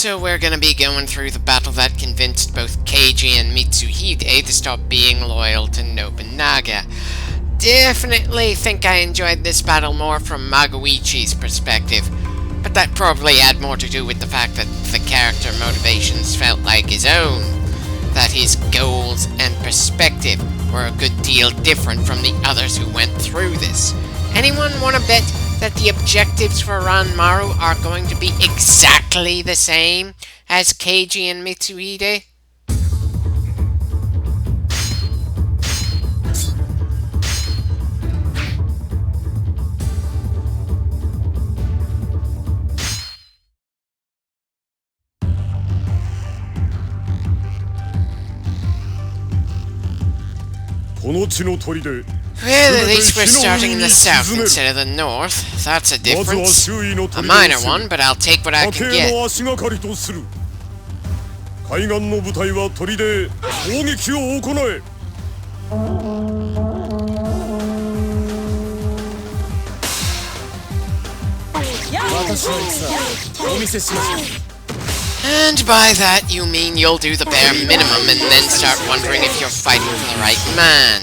So we're gonna be going through the battle that convinced both Keiji and Mitsuhide to stop being loyal to Nobunaga. Definitely think I enjoyed this battle more from Magoichi's perspective, but that probably had more to do with the fact that the character motivations felt like his own, that his goals and perspective were a good deal different from the others who went through this. Anyone want to bet that the objectives for Ranmaru are going to be exactly the same as Keiji and Mitsuhide? この地の砦 Well, at least we're starting in the south instead of the north. That's a difference. A minor one, but I'll take what I can get. 海岸の部隊は砦へ攻撃を行え And by that, you mean you'll do the bare minimum and then start wondering if you're fighting for the right man.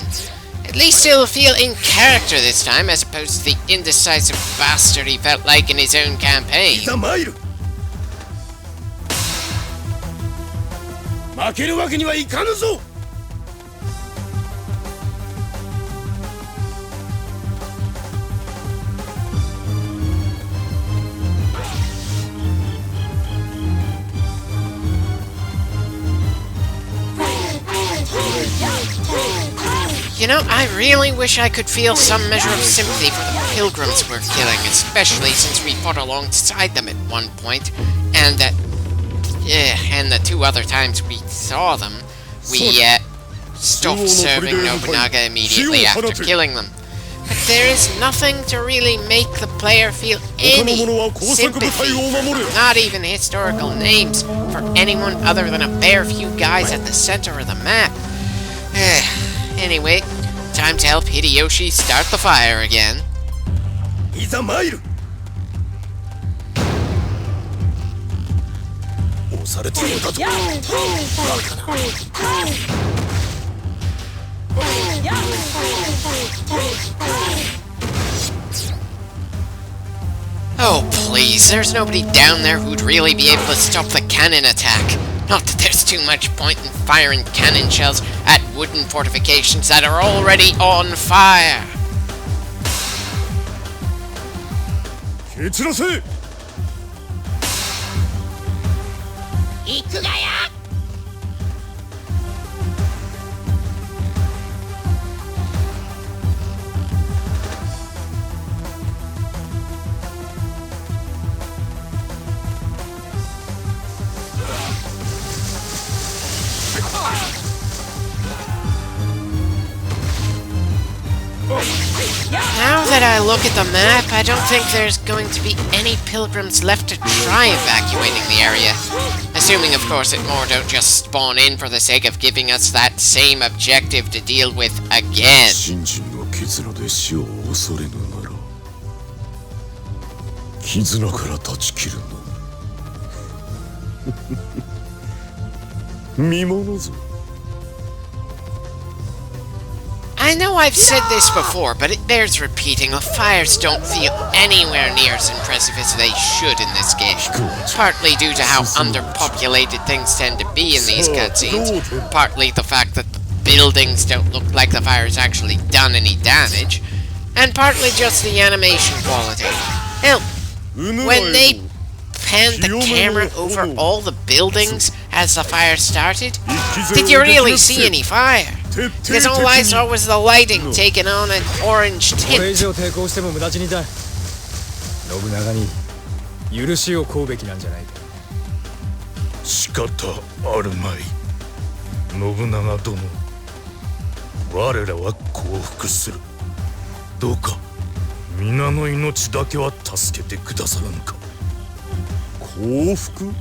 At least he'll feel in character this time, as opposed to the indecisive bastard he felt like in his own campaign. 負けるわけにはいかぬぞ You know, I really wish I could feel some measure of sympathy for the pilgrims we're killing, especially since we fought alongside them at one point, and and the two other times we saw them, we stopped serving Nobunaga immediately after killing them. But there is nothing to really make the player feel any sympathy, not even historical names, for anyone other than a bare few guys at the center of the map. Anyway, time to help Hideyoshi start the fire again. いざ参る 押されているだと Oh, please, there's nobody down there who'd really be able to stop the cannon attack. Not that there's too much point in firing cannon shells at wooden fortifications that are already on fire. 蹴散らせ 行くがや Now that I look at the map, I don't think there's going to be any pilgrims left to try evacuating the area. Assuming, of course, that more don't just spawn in for the sake of giving us that same objective to deal with again. 信心の絆で死を恐れぬなら絆から断ち切るの見ものぞ I know I've said this before, but it bears repeating. The fires don't feel anywhere near as impressive as they should in this game. Partly due to how underpopulated things tend to be in these cutscenes. Partly the fact that the buildings don't look like the fire's actually done any damage. And partly just the animation quality. Hell, when they panned the camera over all the buildings as the fire started, did you really see any fire? Because all I saw was the lighting taking on an orange tint. これ以上抵抗しても無駄死にだ。信長に許しを請うべきなんじゃないか。仕方あるまい信長殿我らは降伏するどうか皆の命だけは助けてくださらんか降伏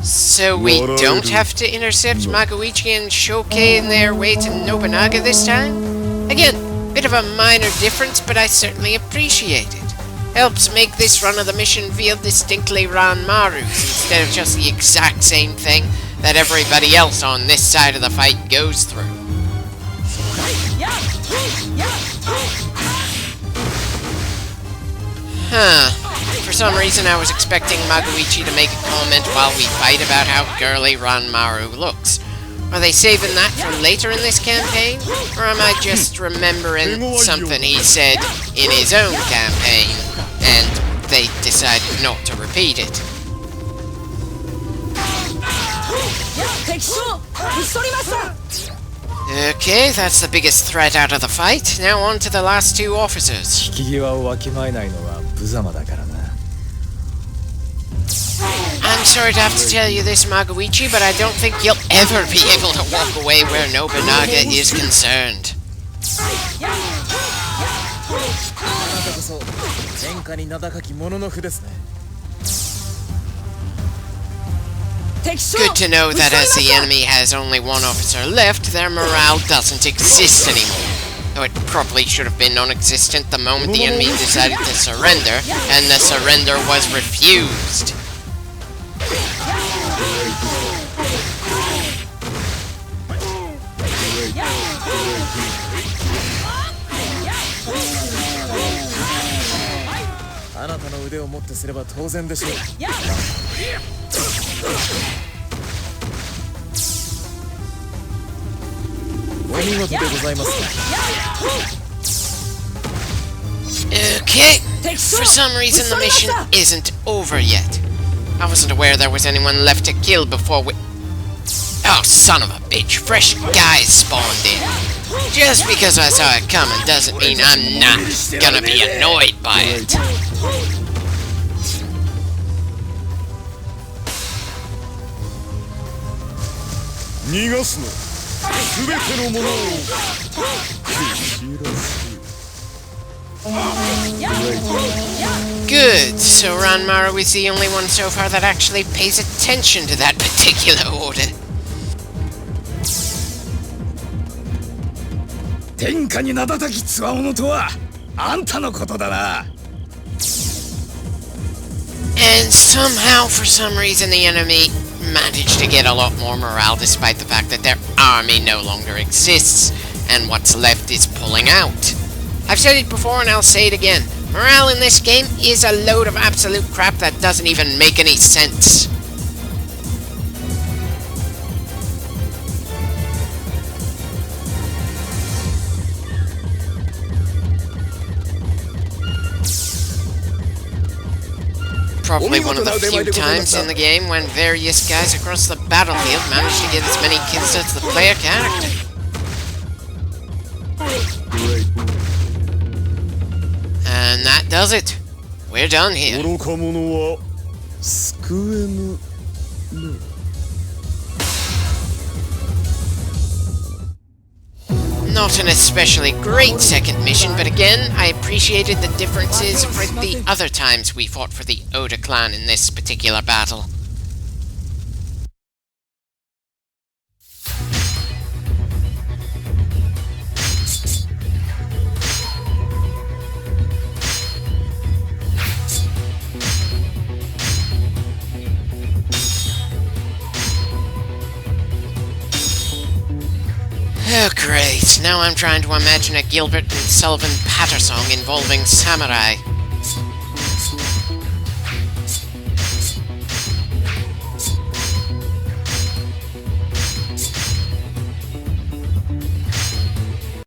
So we don't have to intercept Magoichi and Shoke in their way to Nobunaga this time? Again, bit of a minor difference, but I certainly appreciate it. helps make this run of the mission feel distinctly Ranmaru's instead of just the exact same thing that everybody else on this side of the fight goes through. For some reason I was expecting Magoichi to make a comment while we fight about how girly Ranmaru looks. Are they saving that for later in this campaign? Or am I just remembering something he said in his own campaign, and they decided not to repeat it? Okay, that's the biggest threat out of the fight. Now on to the last two officers. 引き際をわきまえないのは無様だからな。 I'm sorry to have to tell you this, Magoichi, but I don't think you'll ever be able to walk away where Nobunaga is concerned. あなたこそ天下に名高き者の筆ですね。 Good to know that as the enemy has only one officer left, their morale doesn't exist anymore. Though it probably should have been non-existent the moment the enemy decided to surrender, and the surrender was refused. Okay, for some reason the mission isn't over yet. I wasn't aware there was anyone left to kill before we... Oh, son of a bitch, fresh guys spawned in. Just because I saw it coming doesn't mean I'm not gonna be annoyed by it. Good, so Ranmaru is the only one so far that actually pays attention to that particular order. 天下に名高きつわものとはあんたのことだな。 And somehow, for some reason, the enemy managed to get a lot more morale despite the fact that their army no longer exists, and what's left is pulling out. I've said it before and I'll say it again. Morale in this game is a load of absolute crap that doesn't even make any sense. Probably one of the few times in the game when various guys across the battlefield manage to get as many kills as the player character. And that does it. We're done here. Not an especially great second mission, but again, I appreciated the differences for the other times we fought for the Oda clan in this particular battle. Oh great, now I'm trying to imagine a Gilbert and Sullivan Patter song involving samurai.